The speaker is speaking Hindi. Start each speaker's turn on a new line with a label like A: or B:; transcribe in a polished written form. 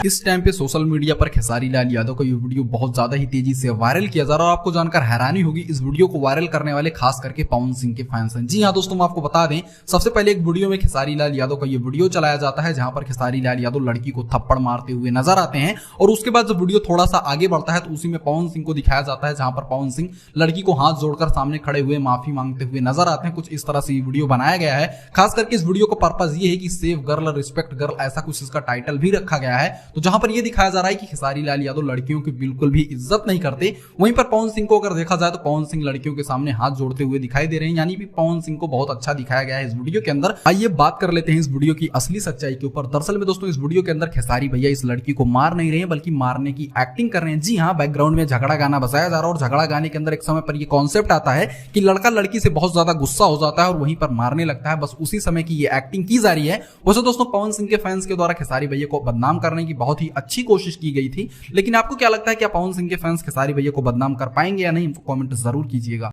A: इस टाइम पे सोशल मीडिया पर खेसारी लाल यादव का ये वीडियो बहुत ज्यादा ही तेजी से वायरल किया जा रहा है और आपको जानकर हैरानी होगी, इस वीडियो को वायरल करने वाले खास करके पवन सिंह के फैंस हैं। जी हाँ दोस्तों, मैं आपको बता दें, सबसे पहले एक वीडियो में खेसारी लाल यादव का ये वीडियो चलाया जाता है जहां पर खेसारी लाल यादव लड़की को थप्पड़ मारते हुए नजर आते हैं और उसके बाद जब वीडियो थोड़ा सा आगे बढ़ता है तो उसी में पवन सिंह को दिखाया जाता है जहां पर पवन सिंह लड़की को हाथ जोड़कर सामने खड़े हुए माफी मांगते हुए नजर आते हैं। कुछ इस तरह से ये वीडियो बनाया गया है। खास करके इस वीडियो का पर्पज ये है कि सेव गर्ल रिस्पेक्ट गर्ल, ऐसा कुछ इसका टाइटल भी रखा गया है। तो जहां पर ये दिखाया जा रहा है कि खेसारी लाल यादव लड़कियों की बिल्कुल भी इज्जत नहीं करते, वहीं पर पवन सिंह को अगर देखा जाए तो पवन सिंह लड़कियों के सामने हाथ जोड़ते हुए दिखाई दे रहे हैं, यानी कि पवन सिंह को बहुत अच्छा दिखाया गया है इस वीडियो के अंदर। आइए बात कर लेते हैं इस वीडियो की असली सच्चाई के ऊपर। दरअसल में दोस्तों, इस वीडियो के अंदर खेसारी भैया इस लड़की को मार नहीं रहे हैं बल्कि मारने की एक्टिंग कर रहे हैं। जी हाँ, बैकग्राउंड में झगड़ा गाना बजाया जा रहा है और झगड़ा गाने के अंदर एक समय पर यह कॉन्सेप्ट आता है कि लड़का लड़की से बहुत ज्यादा गुस्सा हो जाता है और वहीं पर मारने लगता है। बस उसी समय की ये एक्टिंग की जा रही है। वैसे दोस्तों, पवन सिंह के फैंस के द्वारा खेसारी भैया को बदनाम करने की बहुत ही अच्छी कोशिश की गई थी, लेकिन आपको क्या लगता है, क्या पवन सिंह के फैंस खेसारी भैया को बदनाम कर पाएंगे या नहीं? कमेंट जरूर कीजिएगा।